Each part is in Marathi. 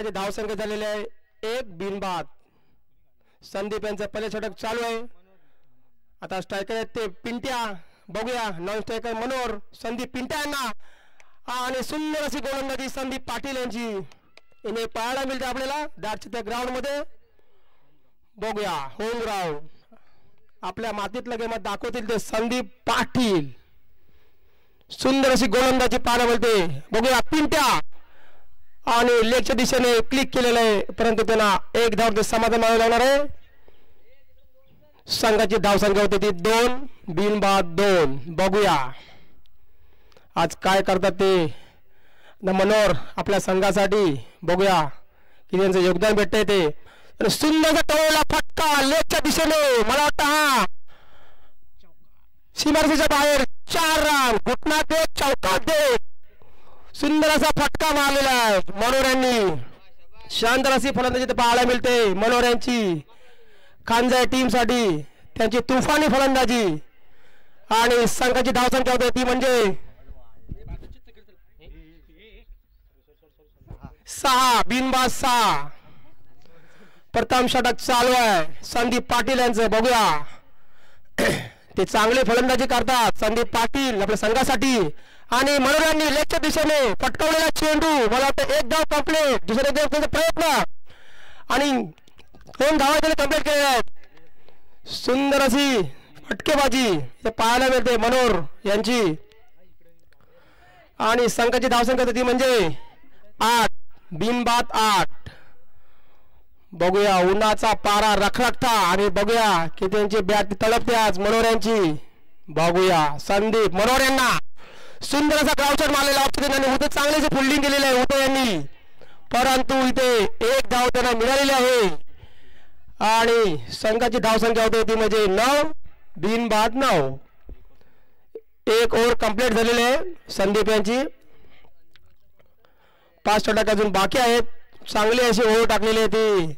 संघाचे धावसंख्या झालेले आहे 1 बिनबाद. संदीप यांचा पहिले षटक चालू आहे. आता स्ट्रायकर आहेत ते पिंट्या. बघूया नॉन स्ट्रायकर मनोहर. संदीप पिंट्या यांना आणि सुंदर अशी गोलंदाजी संदीप पाटील यांची इथे पाहायला मिळते आपल्याला दाटच्या त्या ग्राउंड मध्ये. बघूया होम ग्राउंड आपल्या मातीतल्या गेमात दाखवतील ते संदीप पाटील. सुंदर अशी गोलंदाजी पाहायला मिळते. बघूया पिंट्या आणि लेगच्या दिशेने क्लिक केलेलं आहे परंतु त्यांना एक धाव समाधान मानावं लागणार आहे. संघाची धावसंख्या होती ती 2 बिनबाद 2. बघूया आज काय करतात ते मनोहर आपल्या संघासाठी. बघूया किती त्यांचं योगदान भेटतंय ते. सुंदर टोळला फटका लेगच्या दिशेने. मला वाटतं हा सीमारेषेच्या बाहेर 4 रन. घुटना दे चौकात दे. सुंदर असा फटका मारलेला आहे मनोहर यांनी. शानदार अशी फलंदाजी पाहायला मिळते मनोहर यांची. खानजाय टीम साठी त्यांची तुफानी फलंदाजी आणि संघाची धावसंख्या होती ती म्हणजे 6 बिनबाद 6. प्रथम षटक चालू आहे संदीप पाटील यांचं. बघूया ते चांगले फलंदाजी करतात संदीप पाटील आपल्या संघासाठी. आणि मनोहर यांनी लेगच्या दिशेने फटकावलेला चेंडू. मला वाटतं 1 धाव कंप्लीट. दुसरे त्यांचा प्रयत्न आणि 2 धावा त्याने कंप्लीट केलेल्या आहेत. सुंदर अशी फटकेबाजी पाहायला मिळते मनोहर यांची. आणि संघाची धावसंख्या ती म्हणजे 8 बिनबाद 8. बघूया उन्हाचा पारा रखरखता आणि बघूया की त्यांची बॅट तळपते आज मनोहर यांची. बघूया संदीप मनोहर यांना सुंदर असा ग्राउंड मारलेला ऑप्शन होते. चांगले फिल्डिंग केलेले आहे होते यांनी परंतु इथे 1 धाव त्यांना मिळालेली आहे. आणि संघाची धावसंख्या होती ती म्हणजे 9 बिनबाद 9. 1 ओव्हर कंप्लीट झालेली आहे संदीप यांची. 5 षटक अजून बाकी आहेत. चांगली अशी ओव्हर टाकलेली आहे ती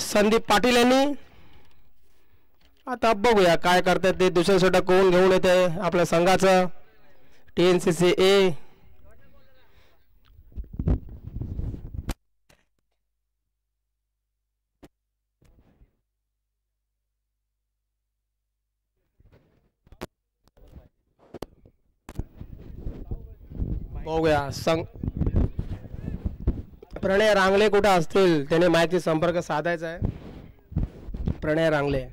संदीप पाटील यांनी. आता बघूया काय करतात ते. दुसरं षटक कोण घेऊन येते आपल्या संघाचं TNCC A. बघूया प्रणय रांगले कुठे असतील त्याने माहिती संपर्क साधायचा आहे. प्रणय रांगले.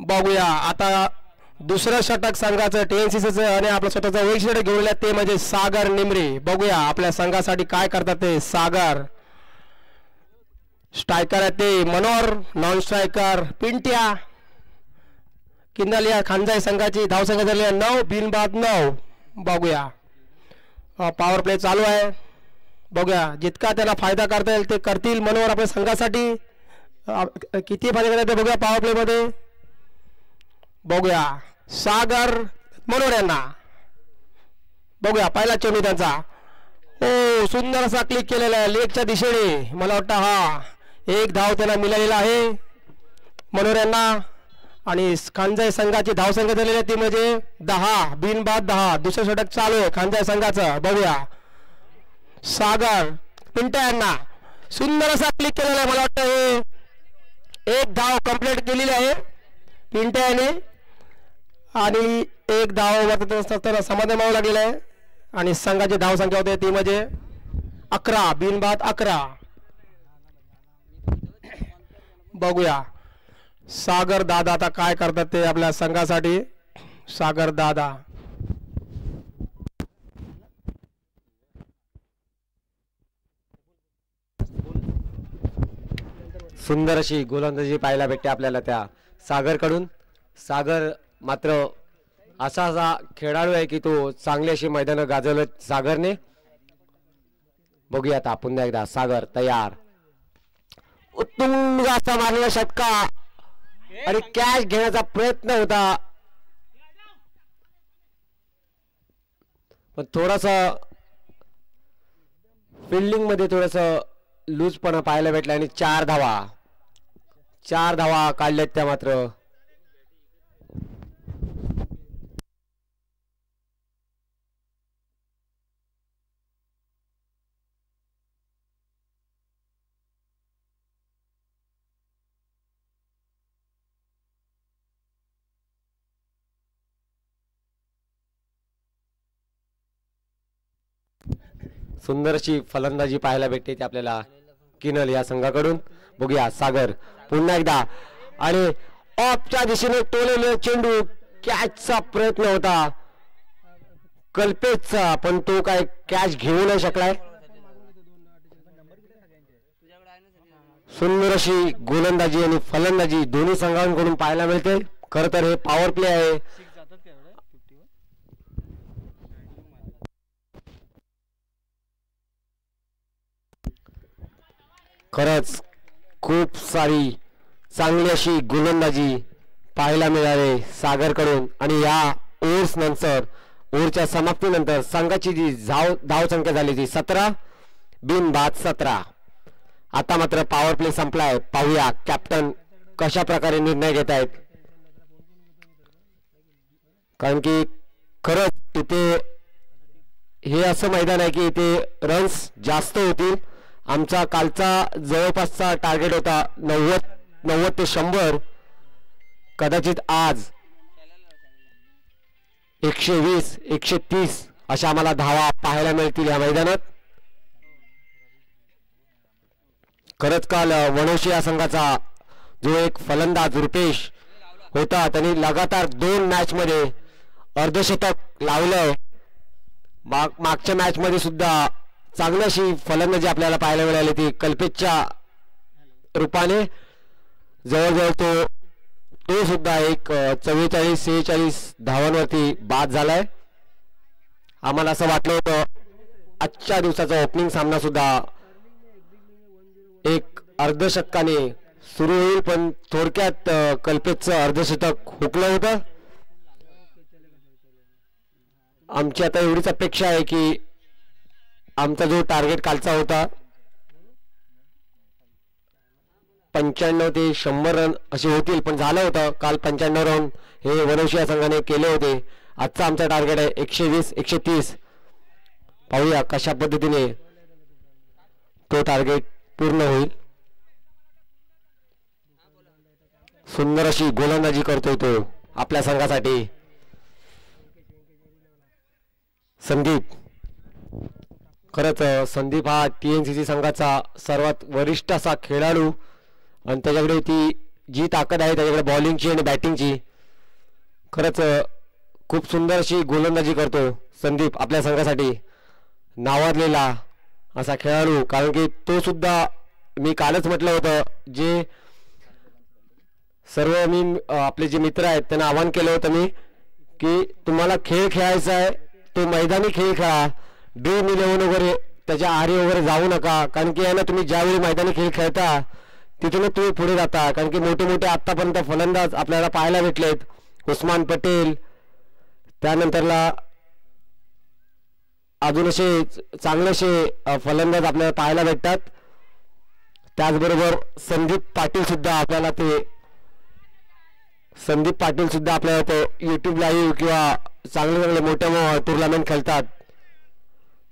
बघूया आता दुसरं षटक संघाचं TNCCचं आणि आपल्या स्वतःचं एक षटक घेऊन ते म्हणजे सागर निमरे. बघूया आपल्या संघासाठी काय करतात ते सागर. स्ट्रायकर आहे ते मनोहर. Non striker Pintya. किंदालिया खानजाई संघाची धावसंख्या झाली आहे 9 बिनबाद 9. बघूया पॉवर प्ले चालू आहे. बघूया जितका त्याला फायदा करता येईल ते करतील मनोहर आपल्या संघासाठी. किती फायदा करतात बघूया पॉवर प्ले मध्ये. बघूया सागर मनोहर यांना. बघूया पहिला चेंडू त्यांचा. ओ सुंदर असा क्लिक केलेला आहे लेगच्या दिशेने. मला वाटतं हा 1 धाव त्यांना मिळालेला आहे मनोहर यांना. आणि खानजाई संघाची धावसंख्या झालेली आहे ती म्हणजे 10 बिनबाद 10. दुसरं षटक चालू आहे खानजाई संघाचं. बघूया सागर पिंट्या यांना सुंदर असा क्लिक केलेला आहे. मला वाटतं हे 1 धाव कंप्लीट केलेली आहे पिंट्या याने. आणि 1 धाव वरती असताना समाधान मानावं लागलेलं आहे. आणि संघाची धावसंख्या होते ती म्हणजे 11 बिनबाद 11. बघूया सागर दादा आता काय करतात ते आपल्या संघासाठी. सागर दादा. सुंदर अशी गोलंदाजी पाहायला भेटते आपल्याला त्या सागरकडून. सागर मात्र असा खेळाडू आहे की तो चांगली अशी मैदानं गाजवलं सागरने. बघूया आता पुन्हा एकदा सागर तयार. उत्तुंग असा मारलेला षटका आणि कॅच घेण्याचा प्रयत्न होता पण थोडासा फिल्डिंग मध्ये थोडासा लूजपणा पाहायला भेटला. आणि 4 धावा काढल्यात त्या मात्र. सुंदर अशी फलंदाजी पाहायला भेटते ती आपल्याला किनल या संघाकडून. बघूया सागर पुन्हा एकदा आणि ऑफच्या दिशेने टोलेले चेंडू, कॅचचा प्रयत्न होता कल्पेशचा, पण तो काय कॅच घेऊ नाही शकलाय. सुंदर अशी गोलंदाजी आणि फलंदाजी दोन्ही संघांकडून पाहायला मिळते. खर तर हे पॉवर प्ले आहे. खरंच खूप सारी चांगली अशी गोलंदाजी पाहायला मिळाली सागरकडून. आणि या ओव्हर्स नंतर, ओव्हरच्या समाप्तीनंतर संघाची जी धाव संख्या झाली ती 17 बिनबाद 17. आता मात्र पॉवर प्ले संपलाय. पाहूया कॅप्टन कशा प्रकारे निर्णय घेत आहेत, कारण की खरंच इथे हे असं मैदान आहे की इथे रन्स जास्त होतील. आमचा कालचा जवळपासचा टार्गेट होता 90 ते 100. कदाचित आज 120 130 अशा आम्हाला धावा पाहायला मिळतील या मैदानात. खरंच काल वनौशी या संघाचा जो एक फलंदाज रुपेश होता त्यांनी लगातार 2 मॅच मध्ये अर्धशतक लावलंय. मागच्या मॅच मध्ये सुद्धा चांगली अशी फलंदाजी आपल्याला पाहायला मिळाली ती कल्पेशच्या रूपाने. जवळजवळ तो सुद्धा एक 44-46 धावांवरती बाद झालाय. आम्हाला असं वाटलं होतं आजच्या दिवसाचा ओपनिंग सामना सुद्धा एक अर्धशतकाने सुरू होईल, पण थोडक्यात कल्पेशचं अर्धशतक हुकलं होतं. आमची आता एवढीच अपेक्षा आहे की आमचा जो टार्गेट कालचा होता 95 ते 100 रन असे होतील, पण झालं होतं काल 95 रन हे वनौशी या संघाने केले होते. आजचा आमचा टार्गेट आहे 120 130. पाहूया कशा पद्धतीने तो टार्गेट पूर्ण होईल. सुंदर अशी गोलंदाजी करतोय तो आपल्या संघासाठी संदीप. खरंच संदीप हा TNCC संघाचा सर्वात वरिष्ठ असा खेळाडू आणि त्याच्याकडे ती जी ताकद आहे त्याच्याकडे बॉलिंगची आणि बॅटिंगची. खरंच खूप सुंदर अशी गोलंदाजी करतो संदीप आपल्या संघासाठी नावाजलेला असा खेळाडू. कारण की तो सुद्धा मी कालच म्हटलं होतं जे सर्व मी आपले जे मित्र आहेत त्यांना आवाहन केलं होतं मी की तुम्हाला खेळ खेळायचा आहे तो मैदानी खेळ खेळा. ड्रीम 11 वगैरे त्याच्या आहारी वगैरे जाऊ नका, कारण की ना तुम्ही ज्यावेळी मैदानी खेळ खेळता तिथूनच तुम्ही पुढे जाता. कारण की मोठे मोठे आतापर्यंत फलंदाज आपल्याला पाहायला भेटलेत. उस्मान पटेल, त्यानंतरला अजून असे चांगलेसे फलंदाज आपल्याला पाहायला भेटतात. त्याचबरोबर संदीप पाटील सुद्धा आपल्याला युट्यूब लाईव्ह किंवा चांगले मोठे टुर्नामेंट खेळतात.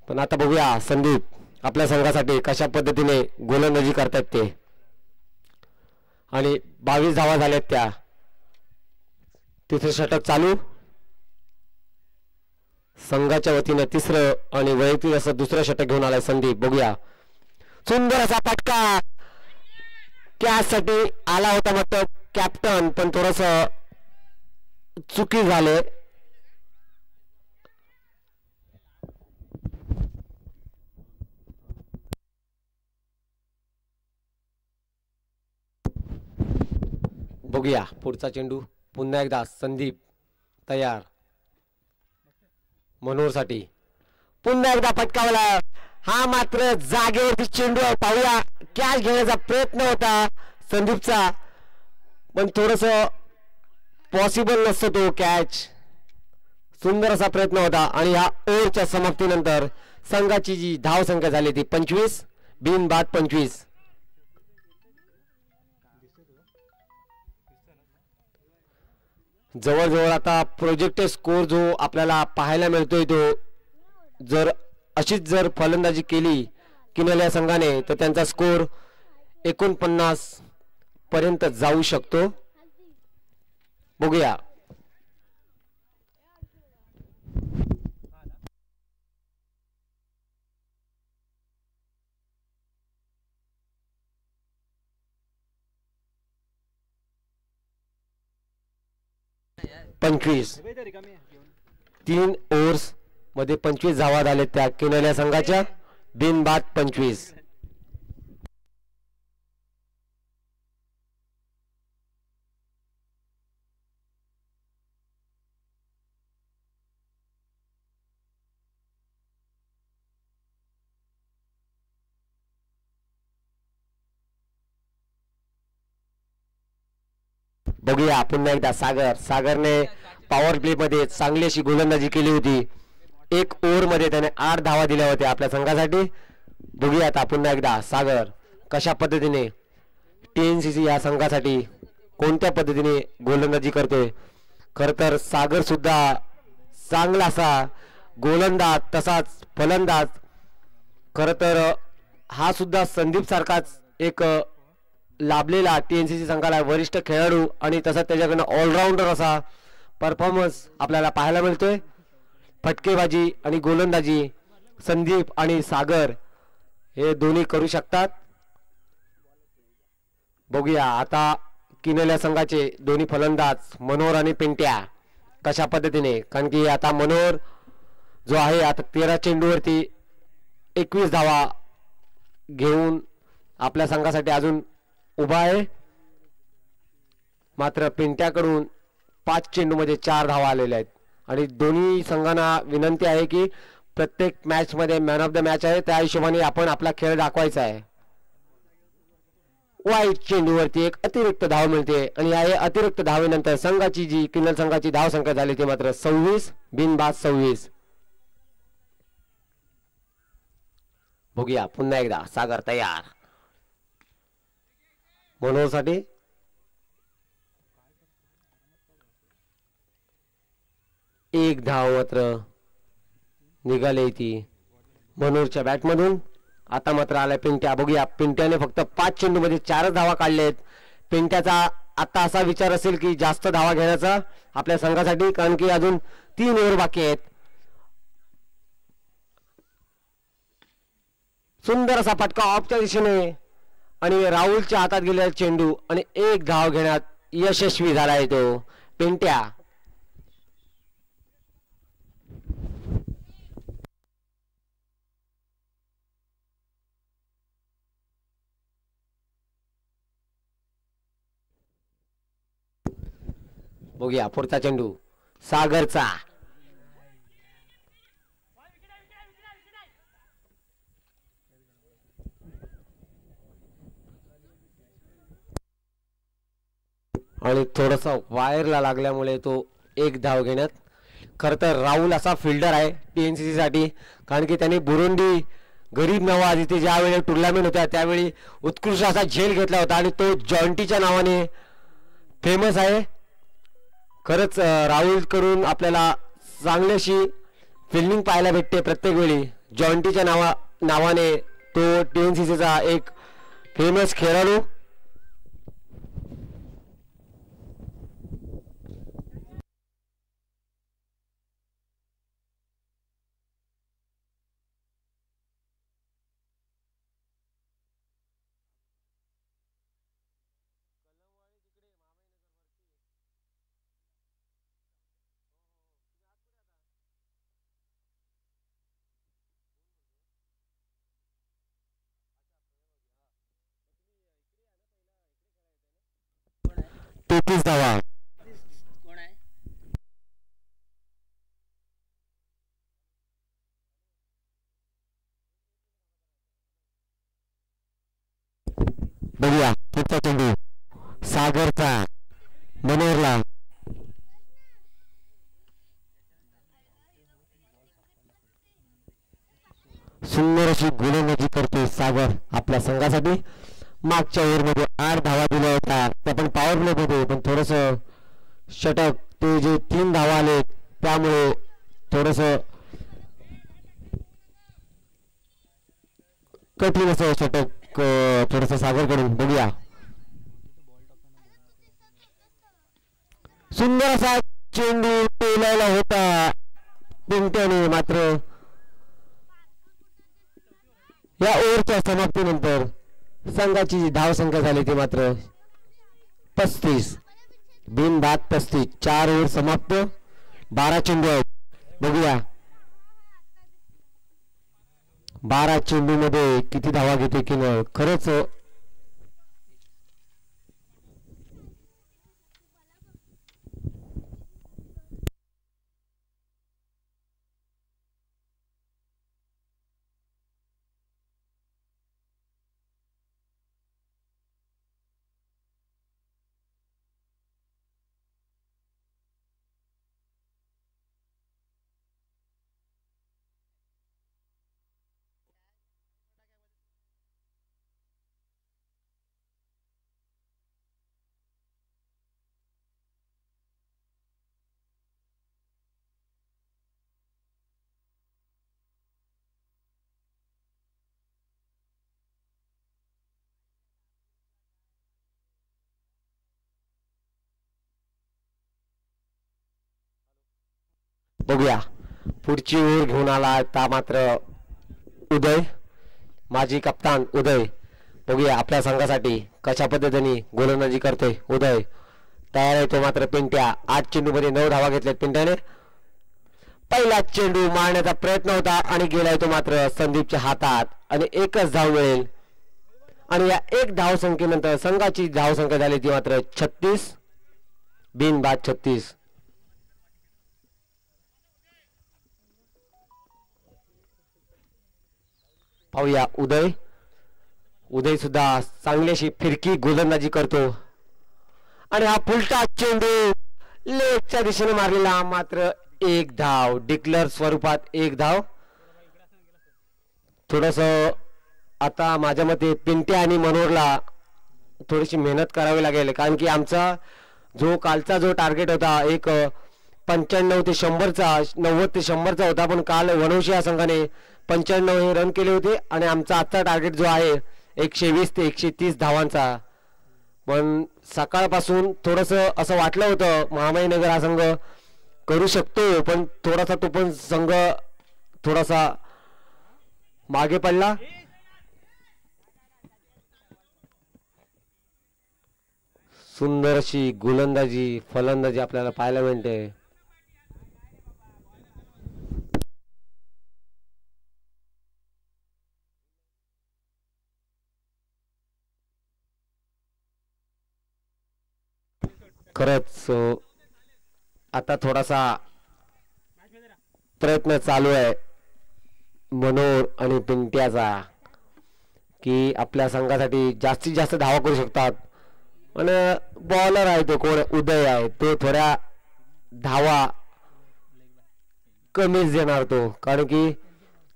पण आता बघूया संदीप आपल्या संघासाठी कशा पद्धतीने गोलंदाजी करतात ते. आणि 22 धावा झाल्यात त्या. तिसरं षटक चालू संघाच्या वतीने तिसरं आणि वैयक्तिक असं दुसरं षटक घेऊन आलाय संदीप. बघूया सुंदर असा फटका कॅचसाठी आला होता मात्र कॅप्टन, पण थोडस चुकी झाले. बघूया पुढचा चेंडू पुन्हा एकदा संदीप तयार मनोहरसाठी. पुन्हा एकदा फटकावला. हा मात्र जागेवरती चेंडू आहे. पाहूया कॅच घेण्याचा प्रयत्न होता संदीपचा, पण थोडस पॉसिबल नसतो तो कॅच. सुंदर असा प्रयत्न होता. आणि ह्या ओव्हरच्या समाप्तीनंतर संघाची जी धाव संख्या झाली ती 25 बिनबाद 25. जवळजवळ आता प्रोजेक्टेड स्कोर जो आपल्याला पाहायला मिळतोय तो अशीच जर फलंदाजी केली किनल या संघाने तर त्यांचा स्कोर 49 पर्यंत जाऊ शकतो. बघूया 25. 3 ओव्हर्स मध्ये 25 धावा झाले त्या किनोल्या संघाच्या. बिनबाद 25. बघूया पुन्हा एकदा सागरने पॉवर प्ले मध्ये चांगली अशी गोलंदाजी केली होती. 1 ओव्हर मध्ये त्याने 8 धावा दिल्या होत्या आपल्या संघासाठी. बघूया आता पुन्हा एकदा सागर कशा पद्धतीने TNCC या संघासाठी कोणत्या पद्धतीने गोलंदाजी करतोय. खर तर सागर सुद्धा चांगला असा गोलंदाज तसाच फलंदाज. खर तर हा सुद्धा संदीप सारखाच एक लाभलेला TNCC संघाला वरिष्ठ खेळाडू आणि तसंच त्याच्याकडनं ऑलराऊंडर असा परफॉर्मन्स आपल्याला पाहायला मिळतोय. फटकेबाजी आणि गोलंदाजी संदीप आणि सागर हे दोन्ही करू शकतात. बघूया आता किनोल्या संघाचे दोन्ही फलंदाज मनोहर आणि पिंट्या कशा पद्धतीने, कारण की आता मनोहर जो आहे आता 13 चेंडूवरती 21 धावा घेऊन आपल्या संघासाठी अजून उभा आहे. मात्र पिंट्याकडून 5 चेंडूमध्ये 4 धावा आलेल्या आहेत. आणि दोन्ही संघांना विनंती आहे की प्रत्येक मॅच मध्ये मॅन ऑफ द मॅच आहे त्या हिशोबाने आपण आपला खेळ दाखवायचा आहे. वाईट चेंडूवरती एक अतिरिक्त धाव मिळते आणि या अतिरिक्त धावेनंतर संघाची जी किनल संघाची धाव संख्या झाली ती मात्र 26. बिनबाद 26. बघूया पुन्हा एकदा सागर तयार मनोहर साठी. एक धाव मात्र निघाली ती मनोहरच्या बॅटमधून. आता मात्र आलाय पिंट्या. बघूया पिंट्याने फक्त 5 चेंडू मध्ये 4 धावा काढलेत. पिंट्याचा आता असा विचार असेल की जास्त धावा घेण्याचा आपल्या संघासाठी, कारण की अजून 3 ओव्हर बाकी आहेत. सुंदर असा फटका ऑफच्या दिशेने आणि राहुलच्या हातात गेलेला चेंडू आणि 1 धाव घेण्यात यशस्वी झालाय तो पिंट्या. बघूया पुढचा चेंडू सागरचा. आणि थोडासा वायरला लागल्यामुळे तो 1 धाव घेण्यात. खर तर राहुल असा फिल्डर आहे TNCC साठी, कारण की त्याने बुरुंडी गरीब नवाज इथे ज्यावेळी टुर्नामेंट होत्या त्यावेळी उत्कृष्ट असा झेल घेतला होता आणि तो जॉन्टीच्या नावाने फेमस आहे. खरंच राहुल कडून आपल्याला चांगलीशी फिल्डिंग पाहायला भेटते प्रत्येक वेळी. जॉन्टीच्या नावाने तो TNCCचा एक फेमस खेळाडू. धावा. बघूया पुढचा चेंडू सागरचा मनोहरला. सुंदर अशी गोलंदाजी करते सागर आपल्या संघासाठी. मागच्या ओव्हरमध्ये 8 धावा दिल्या होत्या त्या पण पॉवर प्ले मध्ये, पण थोडस षटक ते जे 3 धावा आले त्यामुळे थोडस कठीण असं षटक थोडस सागरकडून. बघूया सुंदर असा चेंडू टोलायला होता पिंट्याने, मात्र या ओव्हरच्या समाप्तीनंतर संघाची जी धाव संख्या झाली ती मात्र 35. बिनबाद 35. 4 ओव्हर समाप्त. 12 चेंडू आहेत. बघूया 12 चेंडू मध्ये किती धावा घेते की नाही. खरंच बघूया पुढची ओव्हर घेऊन आला आता मात्र उदय, माजी कप्तान उदय. बघूया आपल्या संघासाठी कशा पद्धतीने गोलंदाजी करतोय उदय. तयार आहे तो मात्र पिंट्या. 8 चेंडू मध्ये 9 धावा घेतल्यात पिंट्याने. पहिला चेंडू मारण्याचा प्रयत्न होता आणि गेलाय तो मात्र संदीपच्या हातात आणि एकच धाव मिळेल. आणि या एक धाव संख्येनंतर संघाची धाव संख्या झाली ती मात्र 36. बिनबाद 36. पाहूया उदय. उदय सुद्धा चांगली अशी फिरकी गोलंदाजी करतो आणि हा फुलटा चेंडू लेगच्या दिशेने मारलेला मात्र एक धाव. डिक्लेअर स्वरूपात एक धाव. थोडस आता माझ्या मते पिंट्या आणि मनोहरला थोडीशी मेहनत करावी लागेल, कारण की आमचा जो कालचा जो टार्गेट होता एक 95 ते 100चा 90 ते 100चा होता, पण काल वनवशी या संघाने 95 हे रन केले होते आणि आमचा आजचा टार्गेट जो आहे 120 ते 130 धावांचा. पण सकाळपासून थोडस असं वाटलं होतं महामाईनगर हा संघ करू शकतो, पण थोडासा तो पण संघ थोडासा मागे पडला. सुंदर अशी गोलंदाजी फलंदाजी आपल्याला पाहायला मिळते. खरंच आता थोडासा प्रयत्न चालू आहे मनोहर आणि पिंट्याचा की आपल्या संघासाठी जास्तीत जास्त धावा करू शकतात. पण बॉलर आहे तो कोण उदय आहे तो थोड्या धावा कमीच देणार तो, कारण की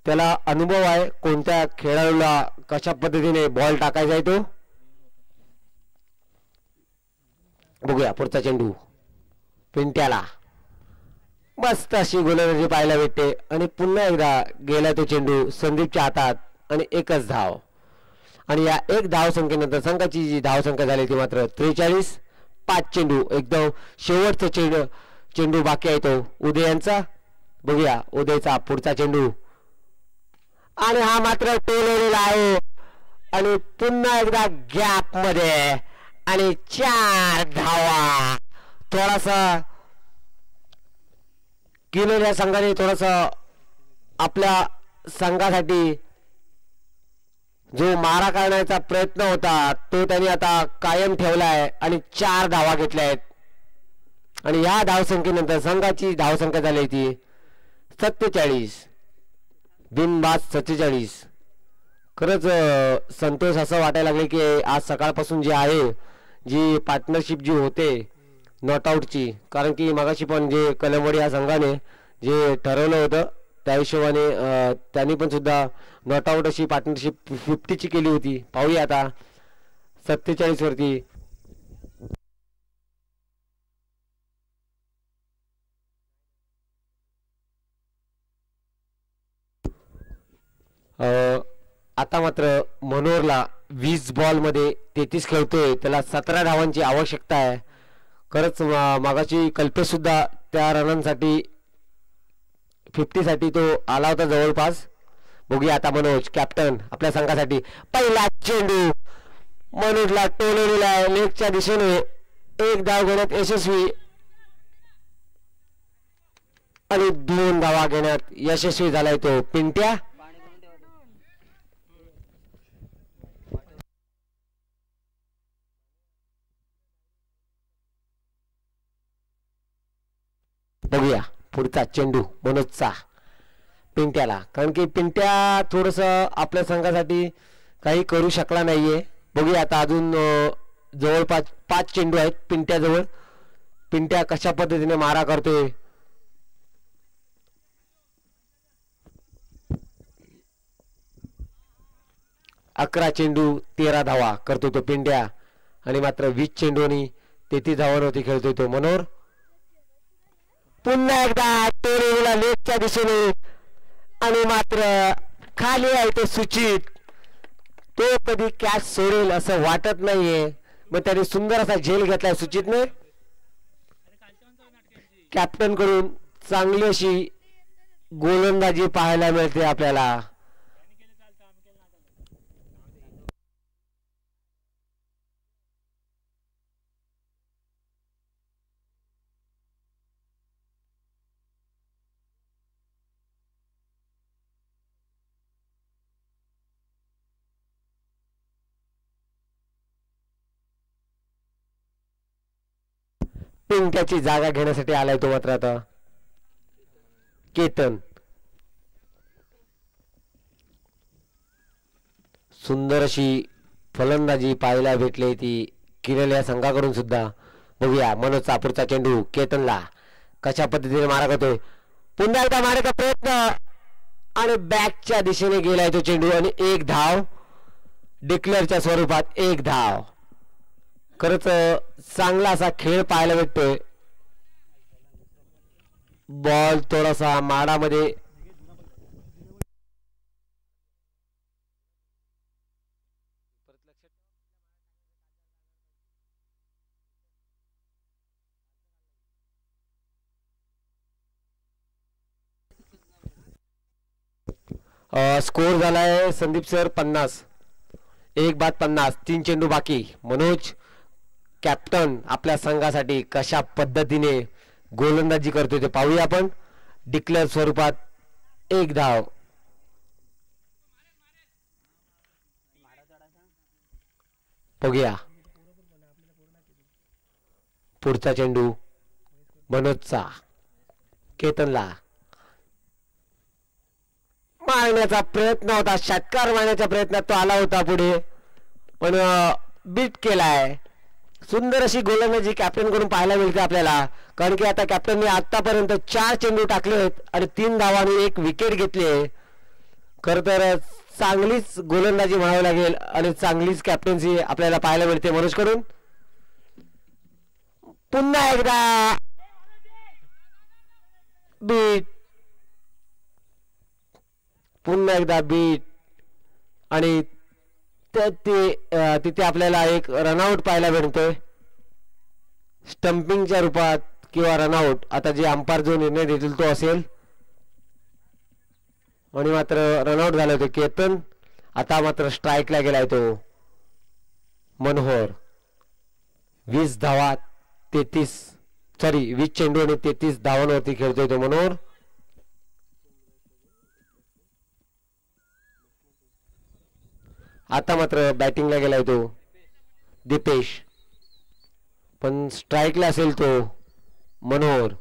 त्याला अनुभव आहे कोणत्या खेळाडूला कशा पद्धतीने बॉल टाकायचा आहे तो. बघूया पुढचा चेंडू पिंट्याला. मस्त अशी गोलंदाजी पाहायला भेटते आणि पुन्हा एकदा गेला तो चेंडू संदीपच्या हातात आणि एकच धाव. आणि या एक धाव संख्येनंतर संघाची जी धाव संख्या झाली ती मात्र 43. 5 चेंडू एकदम शेवटचा चेंडू बाकी आहे तो उदयांचा. बघूया उदयचा पुढचा चेंडू आणि हा मात्र टोलवलेला आहे आणि पुन्हा एकदा गॅप मध्ये आणि 4 धावा. थोडासा किनोल्या संघाने थोडासा आपल्या संघासाठी जो मारा करण्याचा प्रयत्न होता तो त्यांनी आता कायम ठेवलाय आणि 4 धावा घेतल्या आहेत. आणि या धावसंख्येनंतर संघाची धावसंख्या झाली ती 47. बिनबाद 47. खरंच संतोष असं वाटायला लागले की आज सकाळपासून जे आहे जी पार्टनरशिप जी होते नॉट आउटची, कारण की मगाशी पण जे कलमवाडी या संघाने जे ठरवलं होतं त्या हिशोबाने त्यांनी पण सुद्धा नॉट आउट अशी पार्टनरशिप 50ची केली होती. पाहूया आता 47 वरती. आता मात्र मनोहरला 20 बॉल मध्ये 33 खेळतोय, त्याला 17 धावांची आवश्यकता आहे. खरंच मागाची कल्पेश सुद्धा त्या रनांसाठी 50 साठी तो आला होता जवळपास. बघूया आता मनोज कॅप्टन आपल्या संघासाठी. पहिला चेंडू मनोजला टोलवलेला आहे लेगच्या दिशेने एक धाव घेण्यात यशस्वी आणि 2 धावा घेण्यात यशस्वी झालाय तो पिंट्या. बघूया पुढचा चेंडू मनोजचा पिंट्याला, कारण की पिंट्या थोडस आपल्या संघासाठी काही करू शकला नाहीये. बघूया आता अजून जवळपास 5 चेंडू आहेत पिंट्याजवळ. पिंट्या कशा पद्धतीने मारा करतोय. अकरा चेंडू 13 धावा करतो तो पिंट्या आणि मात्र 20 चेंडूनी 33 धावांवरती खेळतोय तो मनोहर. पुन्हा एकदा टोळीला लेगच्या दिशेने आणि मात्र खाली आहे तो सुचित. तो कधी कॅच सोडेल असं वाटत नाहीये. मग त्याने सुंदर असा झेल घेतलाय सुचितने. कॅप्टन कडून चांगली अशी गोलंदाजी पाहायला मिळते आपल्याला. पिंट्याची जागा घेण्यासाठी आलाय तो मात्र आता केतन. सुंदर अशी फलंदाजी पाहायला भेटली ती किरेल या संघाकडून सुद्धा. बघूया मनोजचा पुढचा चेंडू केतनला कशा पद्धतीने मारा करतोय. पुन्हा एकदा मारायचा प्रयत्न आणि बॅकच्या दिशेने गेलाय तो चेंडू आणि 1 धाव डिक्लेअरच्या स्वरूपात 1 धाव. खरंच चांगला असा खेळ पाहायला भेटतोय. बॉल थोडासा माडामध्ये स्कोर झालाय संदीप सर 50. 1-50. 3 चेंडू बाकी. मनोज कॅप्टन आपल्या संघासाठी कशा पद्धतीने गोलंदाजी करतोय ते पाहूया आपण. डिक्लेअर स्वरूपात 1 धाव. बघूया पुढचा चेंडू मनोजचा केतनला मारण्याचा प्रयत्न होता. षटकार मारण्याच्या प्रयत्नात तो आला होता पुढे पण बीट केलाय. सुंदर अशी गोलंदाजी कॅप्टन कडून पाहायला मिळते आपल्याला, कारण की आता कॅप्टनने आतापर्यंत 4 चेंडू टाकले आहेत आणि 3 धावांनी 1 विकेट घेतली आहे. खर तर चांगलीच गोलंदाजी म्हणावी लागेल आणि चांगलीच कॅप्टन्सी आपल्याला पाहायला मिळते मनोज कडून. पुन्हा एकदा बीट, पुन्हा एकदा बीट आणि तिथे आपल्याला एक रनआउट पाहायला भेटतोय स्टंपिंगच्या रूपात किंवा रनआउट. आता जे अंपायर जो निर्णय देतील तो असेल आणि मात्र रनआउट झालं होतं केतन. आता मात्र स्ट्राईकला गेलाय तो मनोहर. 20 धावा 20 चेंडू आणि 33 धावांवरती खेळतोय तो मनोहर. आता मात्र बॅटिंगला गेलाय तो दीपेश, पण स्ट्राईकला असेल तो मनोहर,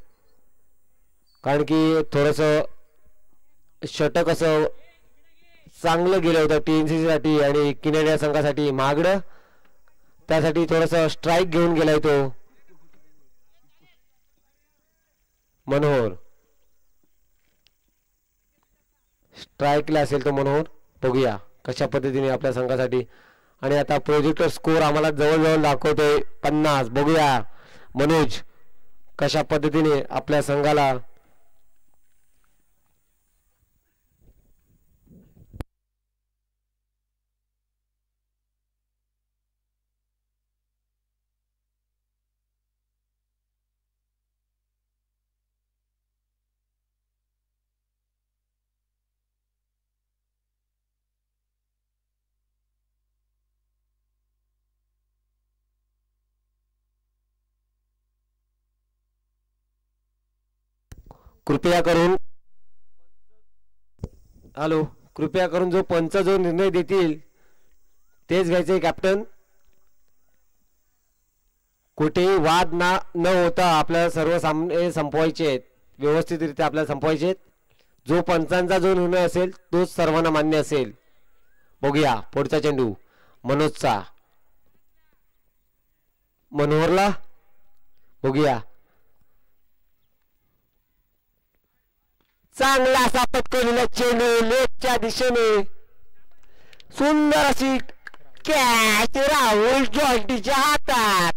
कारण की थोडस षटक असं चांगलं गेलं होतं TNCC साठी आणि किनाऱ्या संघासाठी महागडं. त्यासाठी थोडस स्ट्राईक घेऊन गेलाय तो मनोहर. स्ट्राईकला असेल तो मनोहर. बघूया कशा पद्धतीने आपल्या संघासाठी. आणि आता प्रोजेक्टर स्कोर आम्हाला जवळजवळ दाखवतोय 50. बघूया मनोज कशा पद्धतीने आपल्या संघाला कृपया करून कृपया करून जो पंच जो निर्णय देतील तेच घ्यायचे कॅप्टन. कुठेही वाद न होता आपल्याला सर्व सामने संपवायचे आहेत, व्यवस्थितरित्या आपल्याला संपवायचे आहेत. जो पंचांचा जो निर्णय असेल तोच सर्वांना मान्य असेल. बघूया पुढचा चेंडू मनोजचा, मनोहरला. बघूया चांगला असा पटकवलेला चेंडू लेफ्टच्या दिशेने, सुंदर अशी कॅच राहुल जॉन्टीच्या हातात.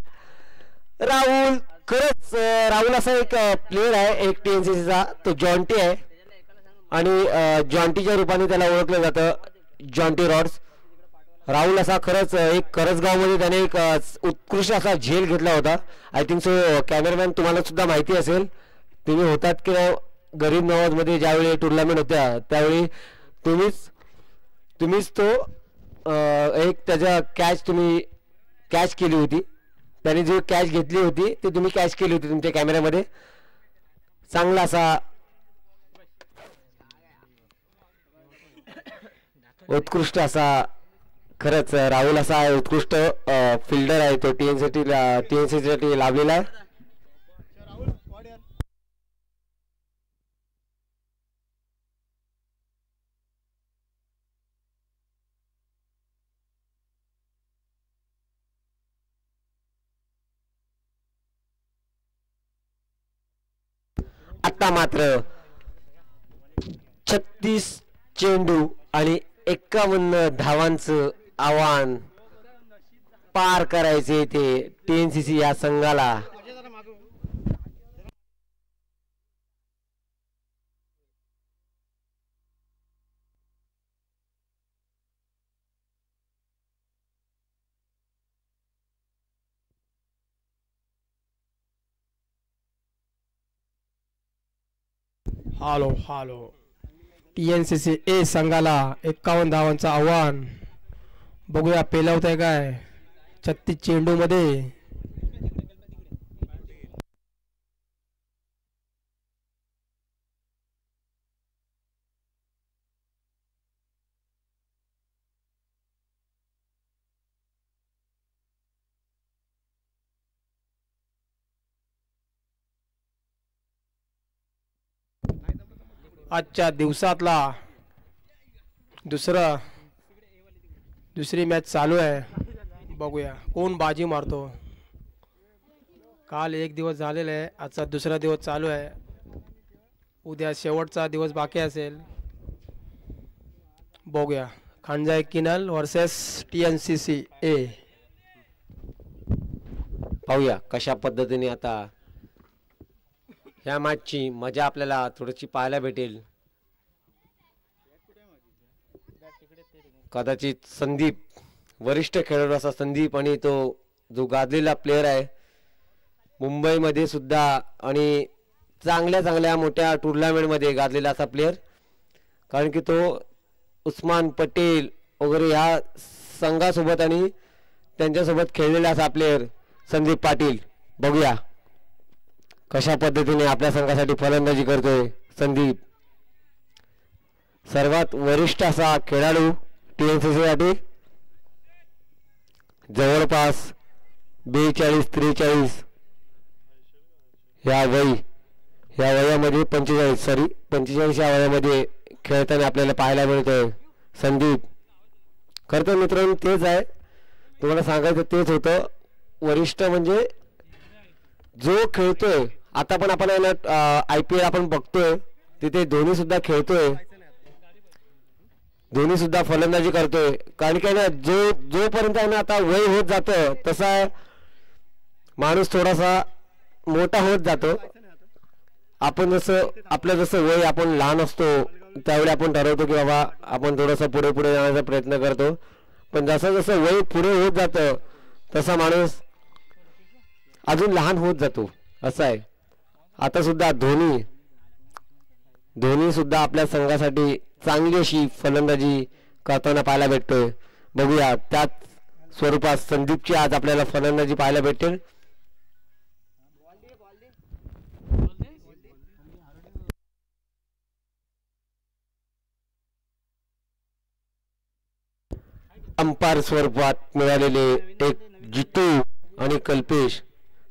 राहुल खरंच राहुल असा एक प्लेअर आहे, एक TNCCचा तो जॉन्टी आहे आणि जॉन्टीच्या रूपाने त्याला ओळखलं जातं, जॉन्टी रॉड्स. राहुल असा खरंच एक करसगावमध्ये त्याने एक उत्कृष्ट असा झेल घेतला होता. आय थिंक सो कॅमेरामॅन तुम्हाला सुद्धा माहिती असेल, तुम्ही होतात की गरीब नवाजमध्ये ज्यावेळी टुर्नामेंट होत्या त्यावेळी तुम्हीच तो एक त्याचा तुम्ही कॅच केली होती. त्याने जी कॅच घेतली होती ती तुम्ही कॅच केली होती तुमच्या कॅमेऱ्यामध्ये. चांगला असा उत्कृष्ट असा खरंच राहुल असा उत्कृष्ट फिल्डर आहे तो TNCसाठी लाभलेला आहे. आता मात्र 36 चेंडू आणि 51 धावांचं आव्हान पार करायचे ते TNCC या संघाला. हालो TNCC ए संघाला 51 धावांचं आव्हान. बघूया पेलवत आहे काय 36 चेंडू मध्ये. आजच्या दिवसातला दुसरी मॅच चालू आहे. बघूया कोण बाजी मारतो. काल एक दिवस झालेला आहे, आजचा दुसरा दिवस चालू आहे. उद्या शेवटचा दिवस बाकी असेल. बघूया खांजाई किनल वर्सेस TNCC ए. पाहूया कशा पद्धतीने आता ह्या मॅचची मजा आपल्याला थोडीशी पाहायला भेटेल. कदाचित संदीप वरिष्ठ खेळाडू असा संदीप आणि तो जो गाजलेला प्लेअर आहे मुंबईमध्ये सुद्धा आणि चांगल्या मोठ्या टुर्नामेंटमध्ये गाजलेला असा प्लेअर, कारण की तो उस्मान पटेल वगैरे ह्या संघासोबत आणि त्यांच्यासोबत खेळलेला असा प्लेअर संदीप पाटील. बघूया कशा पद्धतीने आपल्या संघासाठी फलंदाजी करतोय संदीप. सर्वात वरिष्ठ असा खेळाडू TNCC साठी, जवळपास 42-43 या वयामध्ये 45 या वयामध्ये खेळताना आपल्याला पाहायला मिळतोय संदीप. खरं मित्रांनो तेच आहे, तुम्हाला सांगायचं तेच होतं. वरिष्ठ म्हणजे जो खेळतोय. आता पण आपण IPL आपण बघतोय तिथे धोनी सुद्धा खेळतोय, धोनी सुद्धा फलंदाजी करतोय. कारण काय ना जोपर्यंत आहे ना आता वय होत जातं तसा माणूस थोडासा मोठा होत जातो. आपण जसं वय आपण लहान असतो त्यावेळी आपण ठरवतो की बाबा आपण थोडंसं पुढे जाण्याचा प्रयत्न करतो. पण जसं वय पुढे होत जातं तसा माणूस अजून लहान होत जातो असं आहे. आता सुद्धा धोनी सुद्धा आपल्या संघासाठी चांगली अशी फलंदाजी करताना पाहायला भेटतोय. बघूया त्याच स्वरूपात संदीपची आज आपल्याला फलंदाजी पाहायला भेटेल. अंपायर स्वरूपात मिळालेले एक जितू आणि कल्पेश,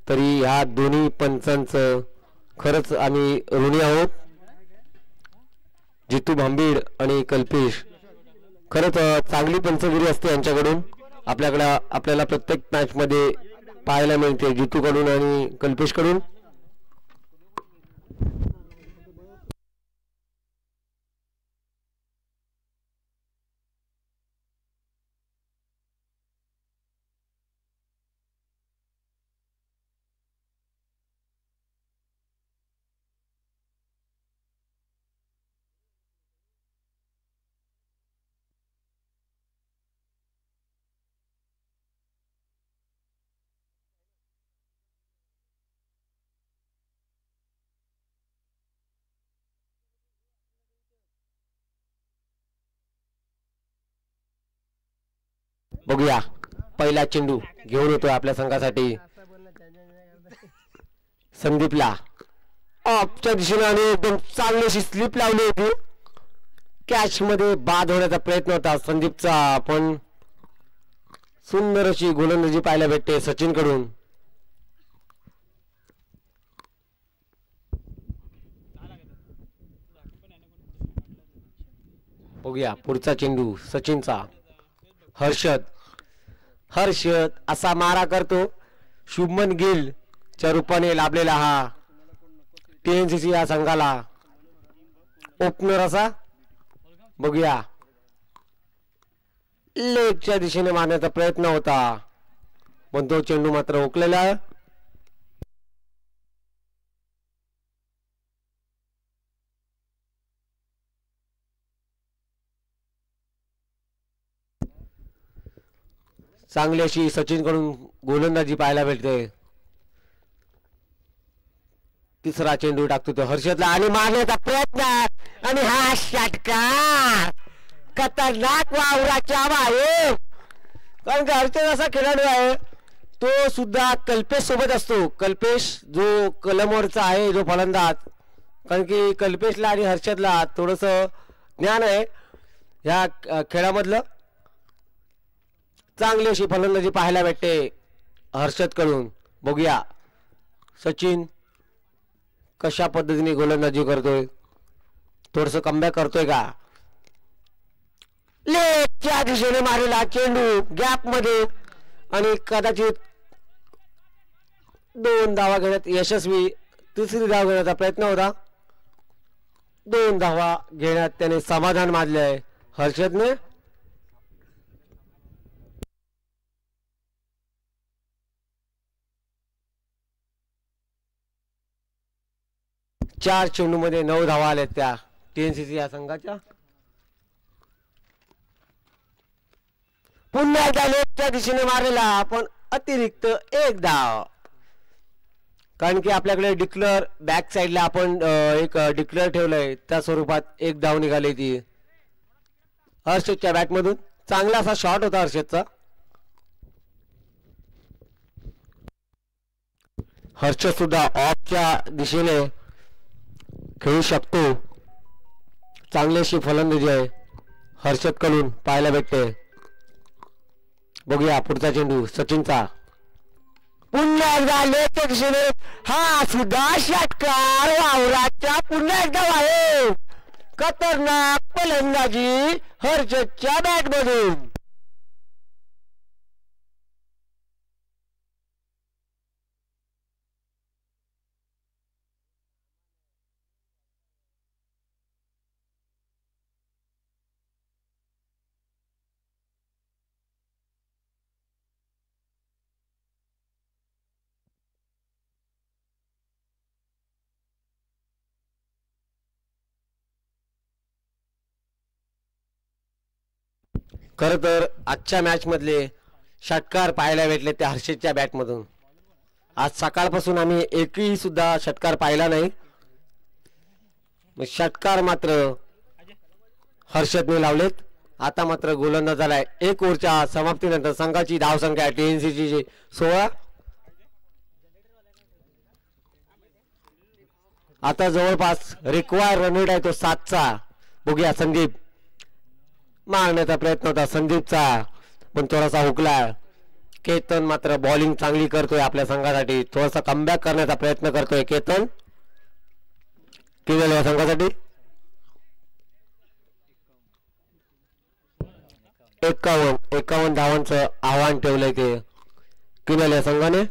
तरी ह्या दोन्ही पंचांचं खरंच आम्ही ऋणी आहोत. जितू भांबीड आणि कल्पेश, खरंच चांगली पंचगिरी असते यांच्याकडून. आपल्याला प्रत्येक मॅच मध्ये पाहायला मिळते जितू कडून आणि कल्पेश कडून. बघूया पहिला चेंडू घेऊन येतोय आपल्या संघासाठी संदीपला. ऑफच्या दिशेने आणि एकदम चांगलीशी स्लिप लावली होती. कॅच मध्ये बाद होण्याचा प्रयत्न होता संदीपचा, पण सुंदर अशी गोलंदाजी पाहायला भेटते सचिन कडून. बघूया पुढचा चेंडू सचिनचा. हर्षद असा मारा करतो. शुभमन गिल च्या रूपाने लाभलेला हा TNCC या संघाला ओपनर असा. बघूया लेगच्या दिशेने मारण्याचा प्रयत्न होता, पण तो चेंडू मात्र ओकलेला आहे. चांगली अशी सचिन कडून गोलंदाजी पाहायला भेटते. तिसरा चेंडू टाकतो तो हर्षदला आणि मारण्याचा प्रयत्न आणि हा षटकार खतरनाक वावराच्या बाहेर. कारण की हर्षद असा खेळाडू आहे, तो सुद्धा कल्पेश सोबत असतो. कल्पेश जो कलमवरचा आहे जो फलंदाज, कारण की कल्पेशला आणि हर्षदला थोडस ज्ञान आहे ह्या खेळामधलं. चांगली अशी फलंदाजी पाहायला भेटते हर्षद कडून. बघूया सचिन कशा पद्धतीने गोलंदाजी करतोय, थोडस कमबॅक करतोय का. लेगच्या दिशेने मारलेला चेंडू गॅप मध्ये आणि कदाचित 2 धावा घेण्यात यशस्वी. तिसरी धाव घेण्याचा प्रयत्न होता, 2 धावा घेण्यात त्याने समाधान मानले आहे हर्षदने. चार चेंडू मध्ये 9 धावा आल्या त्या TNCC या संघाच्या. पुन्हा एकदा लेगच्या दिशेने मारलेला, पण अतिरिक्त 1 धाव. कारण की आपल्याकडे डिक्लेअर बॅक साइडला आपण एक डिक्लेअर ठेवलंय, त्या स्वरूपात 1 धाव निघाली ती हर्षदच्या बॅट मधून. चांगला असा शॉट होता हर्षदचा. हर्षद सुद्धा ऑफच्या दिशेने खेळू शकतो. चांगली अशी फलंदाजी आहे हर्षद कडून पाहायला भेटते. बघूया पुढचा चेंडू सचिनचा. पुन्हा एकदा लेगच्या दिशेने हा सुद्धा षटकार वावराच्या पुन्हा एकदा आहे. खतरनाक फलंदाजी हर्षदच्या बॅट मधून. खर तर आजच्या मॅच मधले षटकार पाहायला भेटले त्या हर्षदच्या बॅट मधून. आज सकाळपासून आम्ही एकही सुद्धा षटकार पाहिला नाही, षटकार मात्र हर्षदने लावलेत. आता मात्र गोलंदाज झालाय 1 ओव्हरच्या समाप्तीनंतर. संघाची धावसंख्या TNCC 16. आता जवळपास रिक्वायर रन रेट आहे तो 7चा. बघूया संदीप मारण्याचा प्रयत्न होता संदीपचा. पण थोडासा हुकला. केतन मात्र बॉलिंग चांगली करतोय आपल्या संघासाठी. थोडासा कमबॅक करण्याचा प्रयत्न करतोय केतन किनल या संघासाठी. 51 धावांचं आव्हान ठेवलंय ते किनल या संघाने.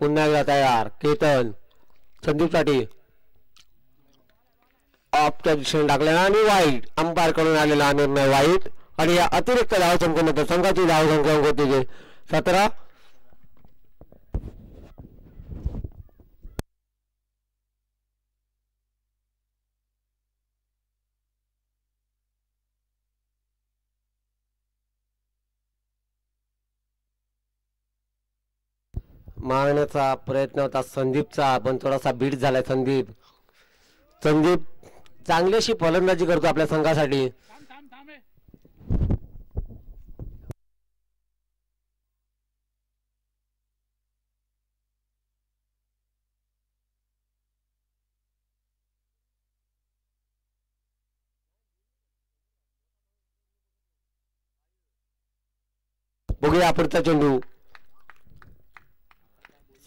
पुन्हा एकदा तयार केतन संदीपसाठी. ऑफच्या दिशेने टाकलेला आणि वाईट. अंपायर कडून आलेला निर्णय वाईट. आणि या अतिरिक्त धाव संख्येनंतर संघाची धाव संख्या होती 17. मारण्याचा प्रयत्न होता संदीपचा, पण थोडासा बीट झालाय. संदीप चांगलीशी फलंदाजी करतो आपल्या संघासाठी. बघूया पुढचा चेंडू.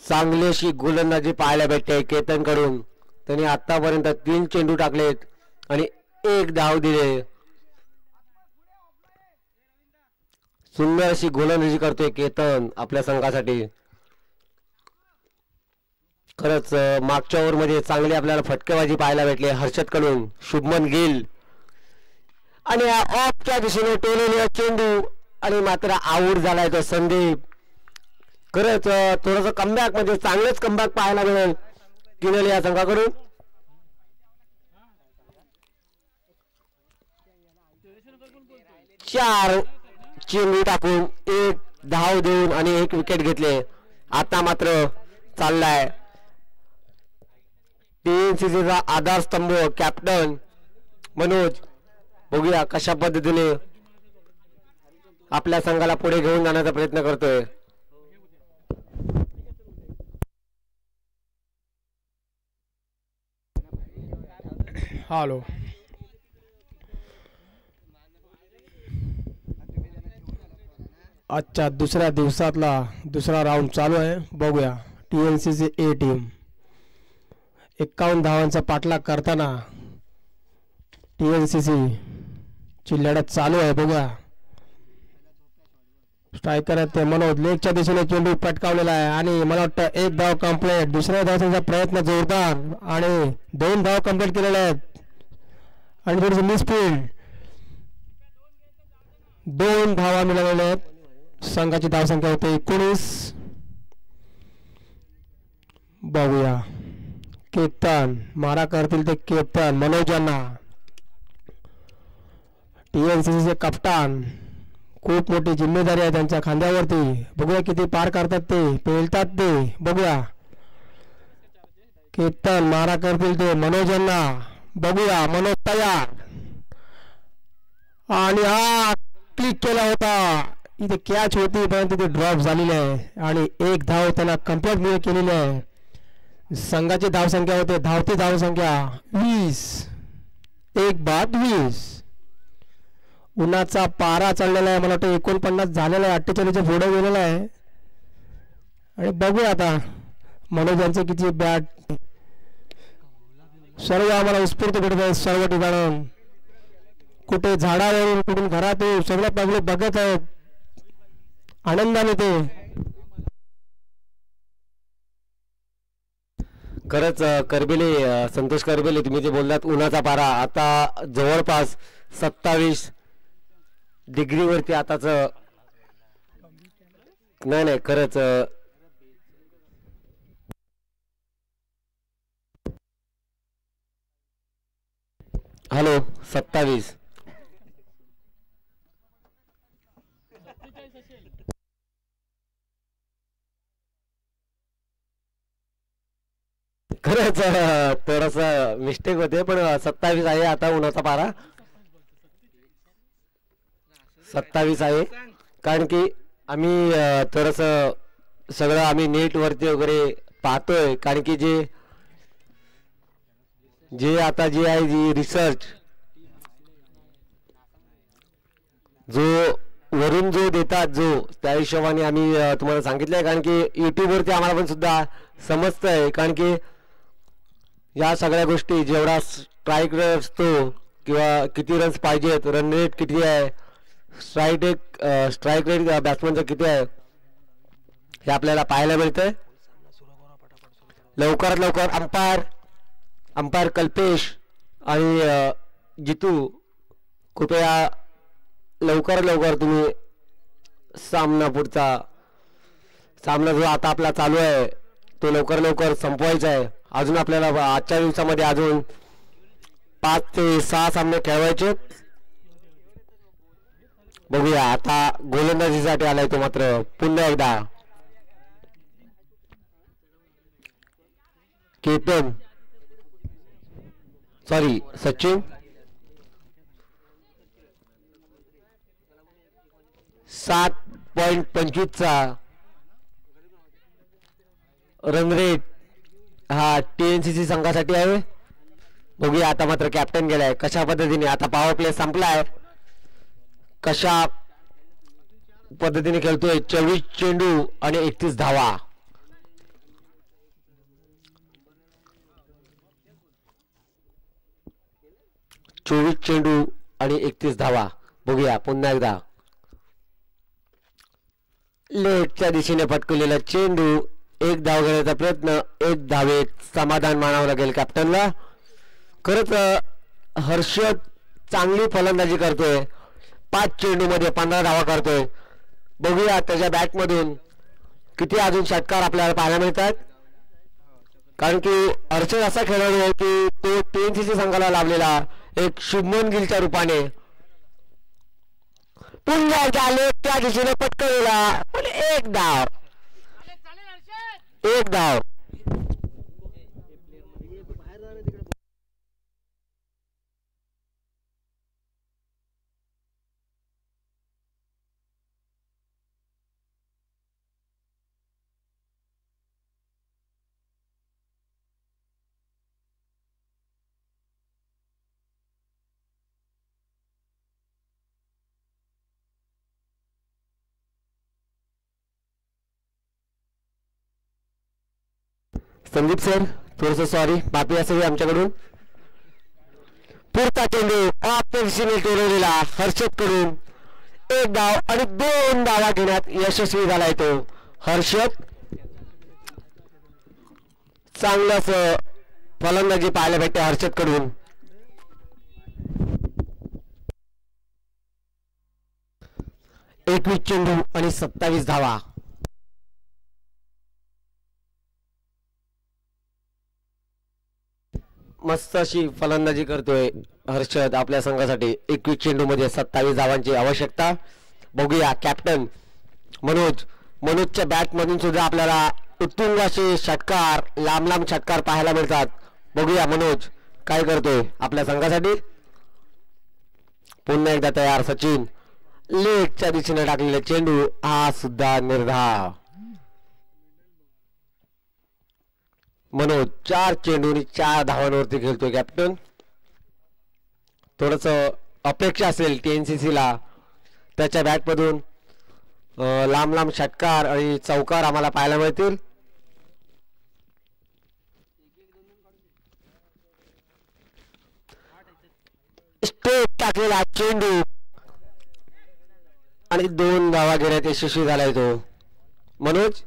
चांगलीशी गोलंदाजी पाहायला भेटते केतन कडून. त्यांनी आतापर्यंत 3 चेंडू टाकलेत आणि 1 धाव दिले. सुंदर अशी गोलंदाजी करतोय केतन आपल्या संघासाठी. खरंच मागच्या ओव्हरमध्ये चांगली आपल्याला फटकेबाजी पाहायला भेटली हर्षद कडून. शुभमन गिल आणि ऑफच्या दिशेने टोलेला चेंडू आणि मात्र आऊट झालाय तो संदीप. खरंच थोडस कमबॅक म्हणजे चांगलेच कमबॅक पाहायला मिळेल किनल या संघाकडून. चार चेंडू टाकून 1 धाव देऊन आणि 1 विकेट घेतले. आता मात्र चाललाय टीएनसीसीचा आधारस्तंभ कॅप्टन मनोज. बघूया कशा पद्धतीने आपल्या संघाला पुढे घेऊन जाण्याचा प्रयत्न करतोय. हॅलो, आजच्या दुसऱ्या दिवसातला दुसरा राऊंड चालू आहे. बघूया टीएनसीसी ए टीम 51 धावांचा पाठलाग करताना टीएनसीसी ची लढत चालू आहे. बघूया स्ट्रायकर आहेत ते मनोज. लेगच्या दिशेने चेंडू पटकावलेला आहे आणि मला वाटतं 1 धाव कंप्लीट. दुसऱ्या धावांचा प्रयत्न जोरदार आणि 2 धाव कंप्लीट केलेले आहेत आणि थोडीशी मिसफील्ड. 2 धावा मिळालेल्या आहेत. संघाची धावसंख्या होते 19. बघूया केतन मारा करतील ते केतन मनोज यांना. टीएनसीसीचे कप्तान, खूप मोठी जिम्मेदारी आहे त्यांच्या खांद्यावरती. बघूया किती पार करतात ते, पेलतात ते. बघूया केतन मारा करतील ते मनोज यांना. बघूया मनोज तयार आणि हा क्लिक केला होता. इथे कॅच होती परंतु ते ड्रॉप झालेली आहे आणि 1 धाव त्यांना कंप्लीट केलेली आहे. संघाची धावसंख्या होते धावती धावसंख्या 20. 1 बाद 20. उन्हाचा पारा चढलेला आहे. मला वाटतं 49 झालेला आहे. 48च्या पुढे गेलेला आहे आणि बघूया आता मनोज यांचे किती बॅट. सर्व आम्हाला उत्स्फूर्त भेटत आहेत सर्व ठिकाणून. कुठे झाडावरून कुठून घरातून सगळे पगले बघत आहेत आनंदाने ते. खरंच करबेले, संतोष करबेले, तुम्ही जे बोललात उन्हाचा पारा आता जवळपास 27 डिग्रीवरती आताच. नाही खरंच हॅलो 27. खरंच थोडस मिस्टेक होते पण 27 आहे आता उन्हाचा पारा. 27 आहे कारण की आम्ही थोडस सगळं आम्ही नेट वरती वगैरे पाहतोय. कारण की जे आता जी आहे जी रिसर्च जो वरून जो देतात जो त्या हिशोबाने आम्ही तुम्हाला सांगितलंय, कारण की यूट्यूबवरती आम्हाला पण सुद्धा समजतंय, कारण की या सगळ्या गोष्टी जेवढा स्ट्राईक रेट असतो किंवा किती रन्स पाहिजेत, रन रेट किती आहे, स्ट्राईक रेट बॅट्समनचं किती आहे हे आपल्याला पाहायला मिळतंय. लवकरात लवकर अंपायर कल्पेश आणि जितू कृपया लवकरात लवकर तुम्ही पुढचा सामना जो आता आपला चालू आहे तो लवकर संपवायचा आहे. अजून आपल्याला आजच्या दिवसामध्ये अजून 5 ते 6 सामने खेळवायचे. बघूया आता गोलंदाजीसाठी आलाय तो मात्र पुन्हा एकदा सचिन. 7.25चा रन रेट हा TNCC संघासाठी आहे. बघूया आता मात्र कॅप्टन गेलाय कशा पद्धतीने. आता पॉवर प्ले संपलाय, कशा पद्धतीने खेळतोय. 24 चेंडू आणि 31 धावा. चेंडू आणि 31 धावा. बघूया पुन्हा एकदा लेगच्या दिशेने फटकवलेला चेंडू. 1 धाव घेण्याचा प्रयत्न, 1 धावेत समाधान मानावं लागेल कॅप्टनला. खरंच हर्षद चांगली फलंदाजी करतोय. 5 चेंडूमध्ये 15 धावा करतोय. बघूया त्याच्या बॅटमधून किती अजून षटकार आपल्याला पाहायला मिळतात, कारण की हर्षद असा खेळाडू आहे की तो TNCC संघाला लाभलेला एक शुभमन गिलच्या रूपाने. पुन्हा त्या दिशेने पटकवलेला पण 1 धाव. संदीप सर थोडस सॉरी, माफी असेल आमच्याकडून. पुढचा चेंडू ऑफिशियली टोलवलेला हर्षद कडून 1 धाव आणि 2 धावा घेण्यात यशस्वी झालाय तो हर्षद. चांगलंच फलंदाजी पाहायला भेटते हर्षद कडून. एकवीस चेंडू आणि 27 धावा. मस्त अशी फलंदाजी करतोय हर्षद आपल्या संघासाठी. 21 चेंडू मध्ये 27 धावांची आवश्यकता. बघूया कॅप्टन मनोजच्या बॅट मधून सुद्धा आपल्याला उत्तुंग असे षटकार, लांब षटकार पाहायला मिळतात. बघूया मनोज काय करतोय आपल्या संघासाठी. पुन्हा एकदा तयार सचिन. लेगच्या दिशेने टाकलेला चेंडू हा सुद्धा निर्धाव. मनोज 4 चेंडू आणि 4 धावांवरती खेळतोय कॅप्टन. थोडस अपेक्षा असेल TNCC ला त्याच्या बॅटमधून लांब षटकार आणि चौकार आम्हाला पाहायला मिळतील. स्ट्रेट टाकलेला चेंडू आणि 2 धावा घेण्यात यशस्वी झालाय तो मनोज.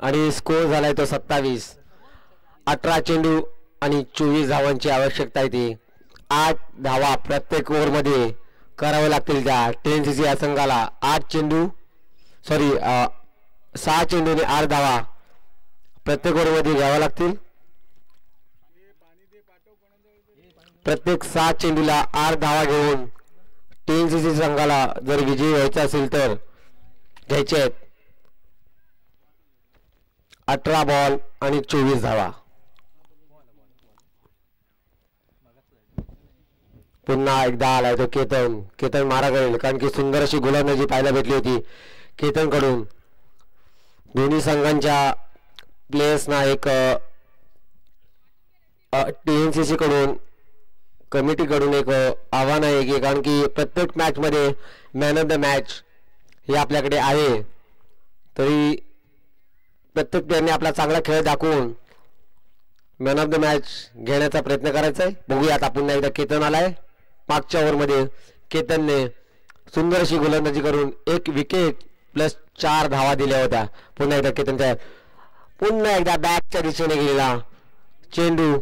आणि स्कोर झालाय तो 27. 18 चेंडू आणि 24 धावांची आवश्यकता आहे ती. 8 धावा प्रत्येक ओव्हर मध्ये करावे लागतील त्या TNCC या संघाला. 6 चेंडू आणि 8 धावा प्रत्येक ओव्हर मध्ये घ्याव्या लागतील. प्रत्येक 6 चेंडूला 8 धावा घेऊन TNCC संघाला जर विजयी व्हायचा असेल तर घ्यायचे आहेत 18 बॉल आणि 24 धावा. पुन्हा एकदा आलाय तो केतन. केतन मारा करेल कारण की सुंदर अशी गोलंदाजी पाहायला भेटली होती केतन कडून. दोन्ही संघांच्या प्लेयर्सना एक TNCC कडून कमिटीकडून एक आव्हान आहे की कारण की प्रत्येक मॅच मध्ये मॅन ऑफ द मॅच हे आपल्याकडे आहे, तरी प्रत्येक प्लेयरने आपला चांगला खेळ दाखवून मॅन ऑफ द मॅच घेण्याचा प्रयत्न करायचा आहे. बघूया आता पुन्हा एकदा केतन आलाय. मागच्या ओव्हरमध्ये केतनने सुंदर अशी गोलंदाजी करून 1 विकेट प्लस 4 धावा दिल्या होत्या. पुन्हा एकदा केतनच्या पुन्हा एकदा बॅकच्या दिशेने गेलेला चेंडू.